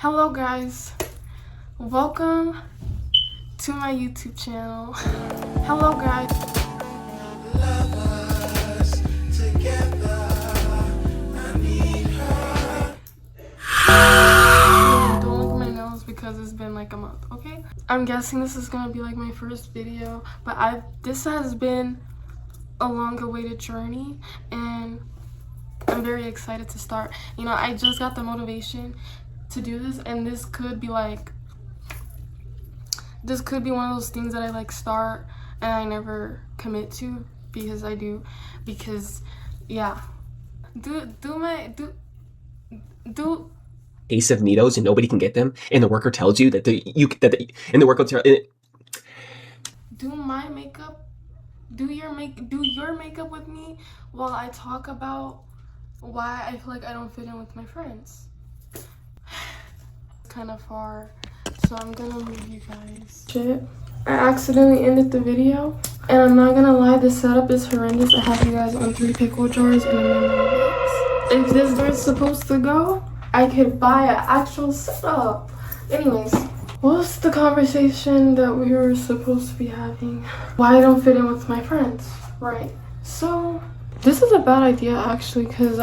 Hello guys, welcome to my YouTube channel. Hello guys. Love us together. I need her. Don't look at my nose because it's been like a month, okay? I'm guessing this is gonna be like my first video, but this has been a long awaited journey and I'm very excited to start. You know, I just got the motivation to do this, and this could be one of those things that I like start and I never commit to because yeah. Do Case of needles and nobody can get them, and the worker tells you that the worker tells do my makeup, do your makeup with me while I talk about why I feel like I don't fit in with my friends. Kind of far, so I'm gonna leave you guys. Shit, I accidentally ended the video, and I'm not gonna lie, the setup is horrendous. I have you guys on 3 pickle jars and a memory box. If this is where it's supposed to go, I could buy an actual setup. Anyways, what's the conversation that we were supposed to be having? Why I don't fit in with my friends, right? So this is a bad idea actually, because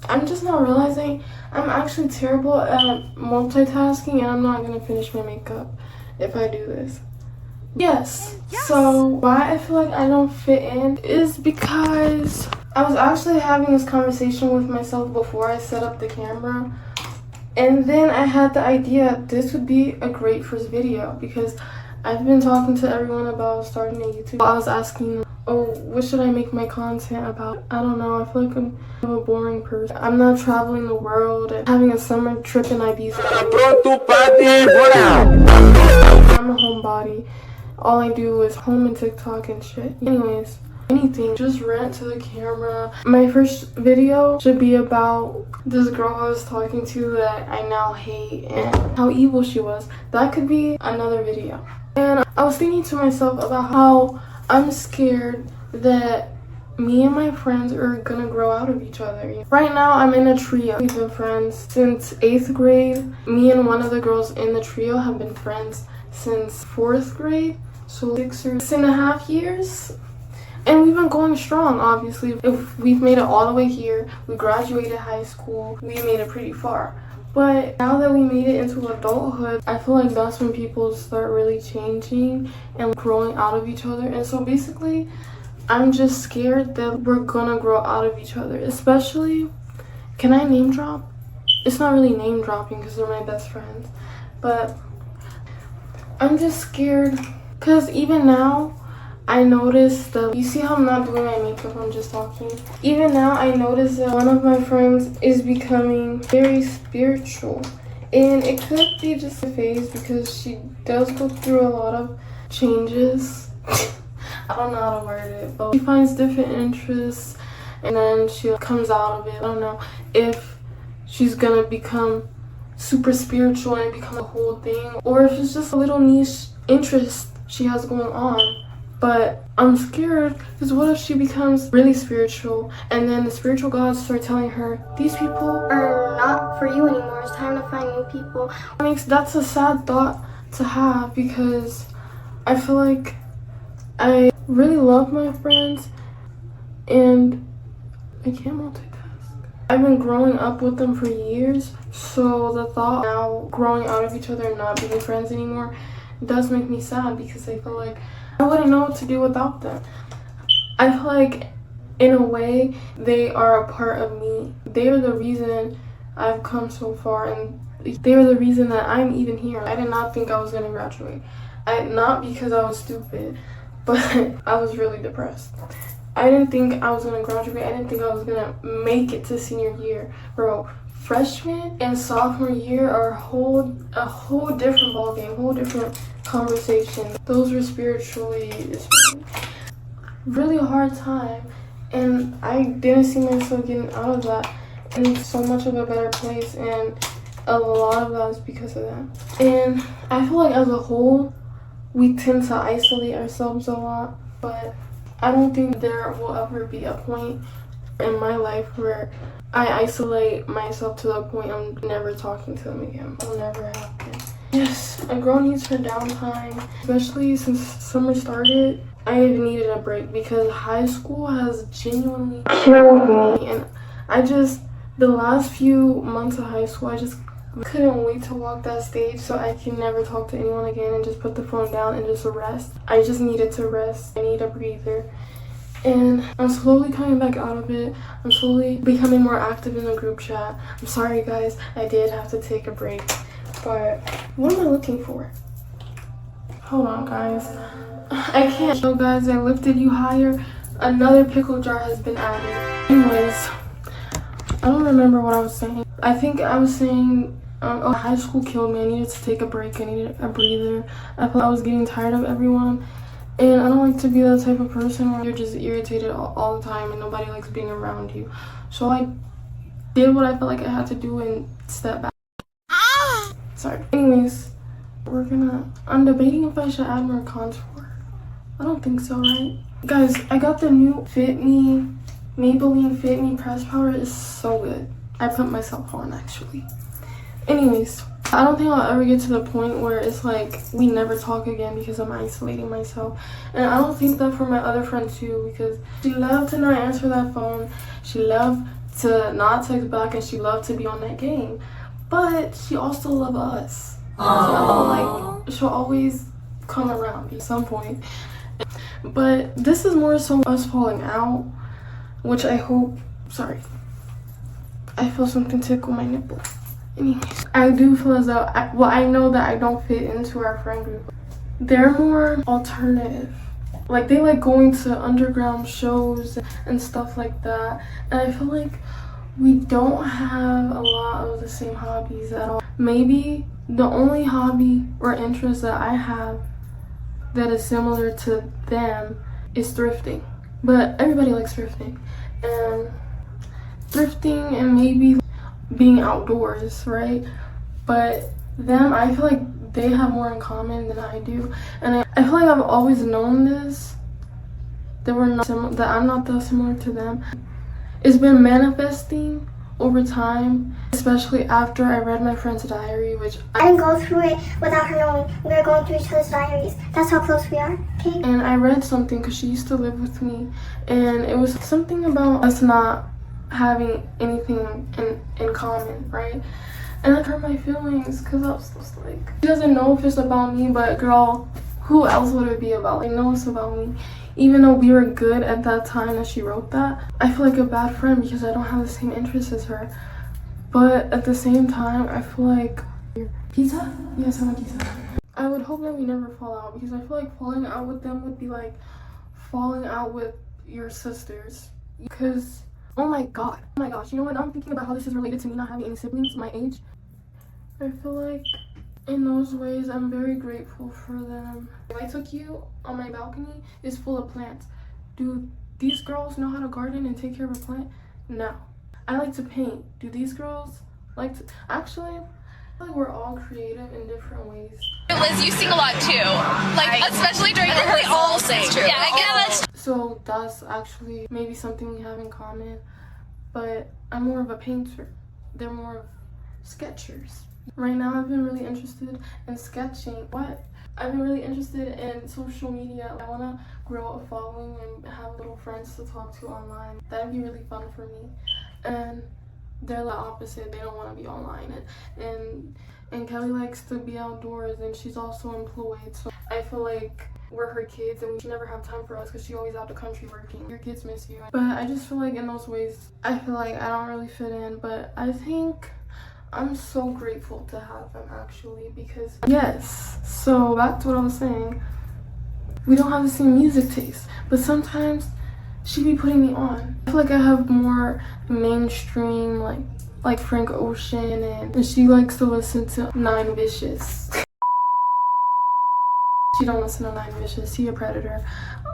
I'm just not realizing I'm actually terrible at multitasking, and I'm not gonna finish my makeup if I do this. Yes. So why I feel like I don't fit in is because I was actually having this conversation with myself before I set up the camera, and then I had the idea this would be a great first video because I've been talking to everyone about starting a YouTube. I was asking, oh, what should I make my content about? I don't know, I feel like I'm a boring person. I'm not traveling the world and having a summer trip in Ibiza. I'm a homebody. All I do is home and TikTok and shit. Anyways, anything, just rant to the camera. My first video should be about this girl I was talking to that I now hate and how evil she was. That could be another video. And I was thinking to myself about how I'm scared that me and my friends are gonna grow out of each other. Right now, I'm in a trio. We've been friends since 8th grade. Me and one of the girls in the trio have been friends since 4th grade. So 6.5 years. And we've been going strong, obviously. If we've made it all the way here, we graduated high school, we made it pretty far. But now that we made it into adulthood, I feel like that's when people start really changing and growing out of each other. And so basically, I'm just scared that we're gonna grow out of each other. Especially, can I name drop? It's not really name dropping because they're my best friends. But I'm just scared because even now, I noticed that, you see how I'm not doing my makeup, I'm just talking. Even now, I noticed that one of my friends is becoming very spiritual. And it could be just a phase because she does go through a lot of changes. I don't know how to word it, but she finds different interests and then she comes out of it. I don't know if she's gonna become super spiritual and become a whole thing, or if it's just a little niche interest she has going on. But I'm scared because what if she becomes really spiritual and then the spiritual gods start telling her, these people are not for you anymore, it's time to find new people. That's a sad thought to have because I feel like I really love my friends and I can't multitask. I've been growing up with them for years, so the thought now growing out of each other and not being friends anymore does make me sad because I feel like I wouldn't know what to do without them. I feel like, in a way, they are a part of me. They are the reason I've come so far, and they are the reason that I'm even here. I did not think I was going to graduate. Not because I was stupid, but I was really depressed. I didn't think I was going to graduate. I didn't think I was going to make it to senior year. Bro, freshman and sophomore year are a whole different ballgame, whole different conversation. Those were spiritually really hard time, and I didn't see myself getting out of that in so much of a better place, and a lot of that is because of that. And I feel like as a whole we tend to isolate ourselves a lot, but I don't think there will ever be a point in my life where I isolate myself to the point I'm never talking to them again. It'll never happen. Yes, a girl needs her downtime, especially since summer started. I needed a break because high school has genuinely killed me, and the last few months of high school, I just couldn't wait to walk that stage so I can never talk to anyone again and just put the phone down and just rest. I just needed to rest. I need a breather. And I'm slowly coming back out of it. I'm slowly becoming more active in the group chat. I'm sorry guys, I did have to take a break. But what am I looking for? Hold on guys. I can't. So guys, I lifted you higher. Another pickle jar has been added. Anyways, I don't remember what I was saying. I think I was saying high school killed me. I needed to take a break. I needed a breather. I felt I was getting tired of everyone. And I don't like to be that type of person where you're just irritated all the time and nobody likes being around you. So I did what I felt like I had to do and step back. Sorry. Anyways, I'm debating if I should add more contour. I don't think so, right? Guys, I got the new Maybelline Fit Me press powder. Is so good. I put myself on actually. Anyways, I don't think I'll ever get to the point where it's like we never talk again because I'm isolating myself. And I don't think that for my other friend too, because she loved to not answer that phone. She loved to not text back and she loved to be on that game. But she also loved us. So, like, she'll always come around at some point. But this is more so us falling out, which I hope, sorry. I feel something tickle my nipple. Anyways, I do feel as though, I know that I don't fit into our friend group. They're more alternative. Like, they like going to underground shows and stuff like that. And I feel like we don't have a lot of the same hobbies at all. Maybe the only hobby or interest that I have that is similar to them is thrifting. But everybody likes thrifting. And thrifting and maybe being outdoors, right? But them, I feel like they have more in common than I do. And I feel like I've always known this, that I'm not that similar to them. It's been manifesting over time, especially after I read my friend's diary, which I didn't go through it without her knowing. We were going through each other's diaries. That's how close we are, okay? And I read something because she used to live with me, and it was something about us not having anything in common, right? And that hurt my feelings because I was just like, she doesn't know if it's about me, but girl, who else would it be about? Like, no, it's about me. Even though we were good at that time that she wrote that, I feel like a bad friend because I don't have the same interests as her. But at the same time, I feel like pizza? Yes, I want pizza. I would hope that we never fall out because I feel like falling out with them would be like falling out with your sisters. Because oh my gosh, you know what? I'm thinking about how this is related to me not having any siblings my age. I feel like in those ways, I'm very grateful for them. If I took you on my balcony, it's full of plants. Do these girls know how to garden and take care of a plant? No. I like to paint. Do these girls like to? Actually, I feel like we're all creative in different ways. Liz, you sing a lot too. Like, especially during rehearsals. We all sing. True. Yeah, I get that. So that's actually maybe something we have in common. But I'm more of a painter. They're more of sketchers. Right now, I've been really interested in sketching. I've been really interested in social media. I want to grow a following and have little friends to talk to online. That'd be really fun for me. And they're the opposite. They don't want to be online. And Kelly likes to be outdoors, and she's also employed. So I feel like we're her kids, and we should never have time for us because she's always out the country working. Your kids miss you. But I just feel like in those ways, I feel like I don't really fit in. But I think I'm so grateful to have them actually because yes. So back to what I was saying. We don't have the same music taste, but sometimes she be putting me on. I feel like I have more mainstream like Frank Ocean, and she likes to listen to Nine Vicious. She don't listen to Nine Vicious. He a predator.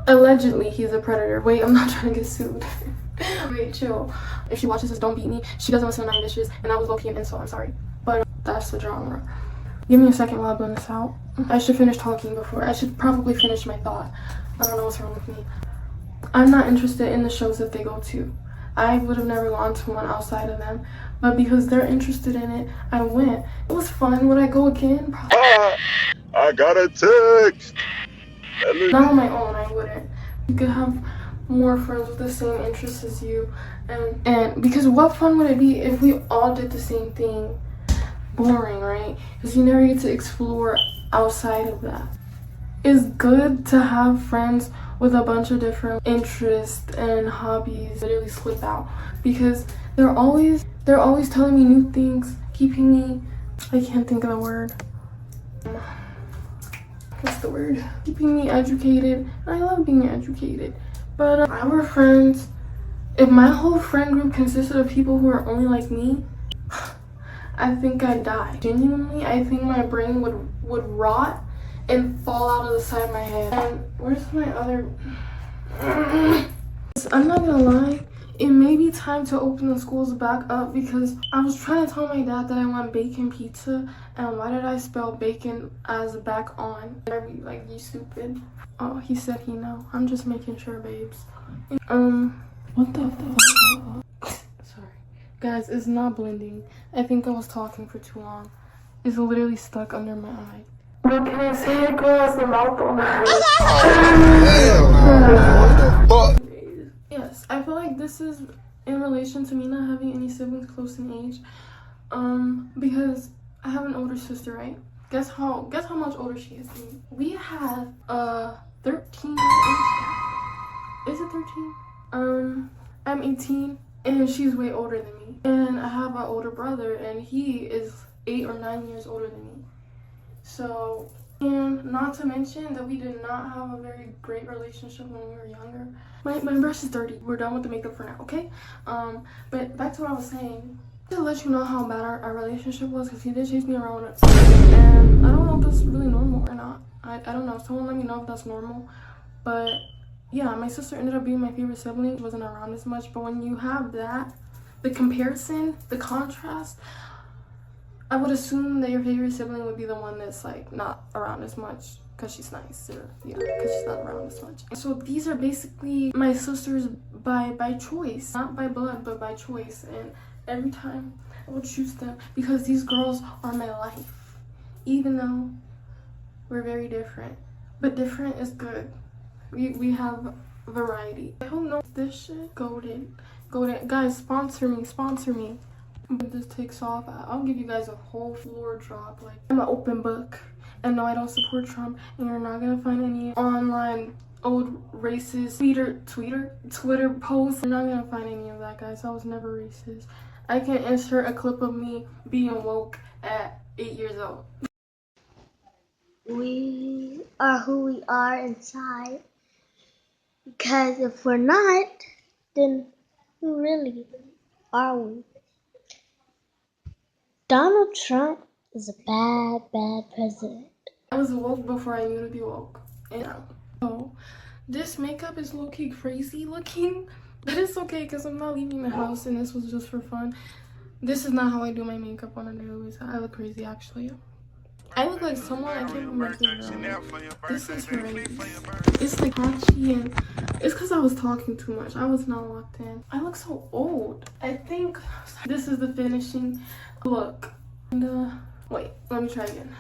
Allegedly, he's a predator. Wait, I'm not trying to get sued. Wait, chill. If she watches this, don't beat me. She doesn't listen to Nine Vicious, and that was low-key an insult. I'm sorry, but that's the genre. Give me a second while I blend this out. I should finish talking before. I should probably finish my thought. I don't know what's wrong with me. I'm not interested in the shows that they go to. I would have never gone to one outside of them. But because they're interested in it, I went. It was fun. Would I go again? Probably. I got a text. Not on my own, I wouldn't. You could have more friends with the same interests as you. And because what fun would it be if we all did the same thing? Boring, right? Because you never get to explore outside of that. It's good to have friends with a bunch of different interests and hobbies that really slip out, because they're always telling me new things, keeping me, I can't think of the word. What's the word? Keeping me educated. I love being educated. But our friends, if my whole friend group consisted of people who are only like me, I think I'd die. Genuinely, I think my brain would rot and fall out of the side of my head. And where's my other... I'm not gonna lie, it may be time to open the schools back up, because I was trying to tell my dad that I want bacon pizza, and why did I spell bacon as back on? Like, you stupid. Oh, he said he know. I'm just making sure, babes. What the fuck? Sorry. Guys, it's not blending. I think I was talking for too long. It's literally stuck under my eye. What can I say? It has the mouth on it. Yes, I feel like this is in relation to me not having any siblings close in age. Because I have an older sister, right? Guess how much older she is than me. We have 13 Is it 13? I'm 18 and she's way older than me. And I have an older brother and he is 8 or 9 years older than me. So, and not to mention that we did not have a very great relationship when we were younger. My brush is dirty. We're done with the makeup for now, okay? But back to what I was saying. To let you know how bad our relationship was, because he did chase me around, and I don't know if that's really normal or not. I don't know. Someone let me know if that's normal. But yeah, my sister ended up being my favorite sibling. She wasn't around as much, but when you have that, the comparison, the contrast, I would assume that your favorite sibling would be the one that's like not around as much because she's nice, or yeah, because she's not around as much. So these are basically my sisters by choice, not by blood, but by choice. And every time I would choose them because these girls are my life, even though we're very different. But different is good. We have variety. I don't know this shit. Golden. Guys, sponsor me. When this takes off, I'll give you guys a whole floor drop. Like, I'm an open book. And no, I don't support Trump. And you're not gonna find any online old racist Twitter posts. You're not gonna find any of that, guys. I was never racist. I can insert a clip of me being woke at 8 years old. We are who we are inside. Because if we're not, then who really are we? Donald Trump is a bad president. I was woke before I knew to be woke. And so this makeup is low-key crazy looking, but it's okay because I'm not leaving the house and this was just for fun. This is not how I do my makeup on a daily basis. I look crazy actually. I look like someone I can't remember. This is horrendous. It's like patchy, and it's because I was talking too much. I was not locked in. I look so old. I think this is the finishing look. And wait, let me try again.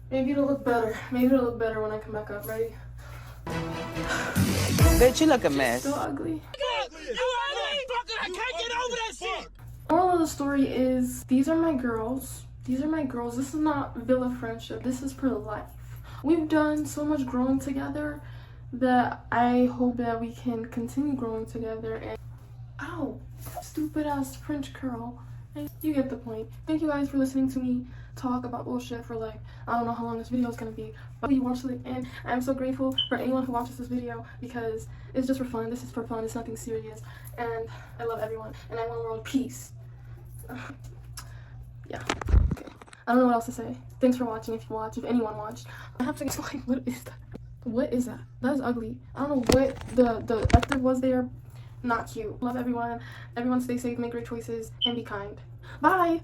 Maybe it'll look better. Maybe it'll look better when I come back up. Ready? Bitch, you look a mess. Still ugly. You ugly! I can't get over that shit! Moral of the story is, these are my girls. These are my girls. This is not villa friendship. This is for life. We've done so much growing together that I hope that we can continue growing together. And ow, stupid ass French curl. You get the point. Thank you guys for listening to me talk about bullshit for like, I don't know how long this video is gonna be, but you watched it, and I'm so grateful for anyone who watches this video because it's just for fun. This is for fun. It's nothing serious, and I love everyone, and I want world peace. Yeah. Okay. I don't know what else to say. Thanks for watching. If you watch, if anyone watched, I have to explain what is that. What is that? That is ugly. I don't know what the effort was there. Not cute. Love everyone. Everyone stay safe, make great choices, and be kind. Bye.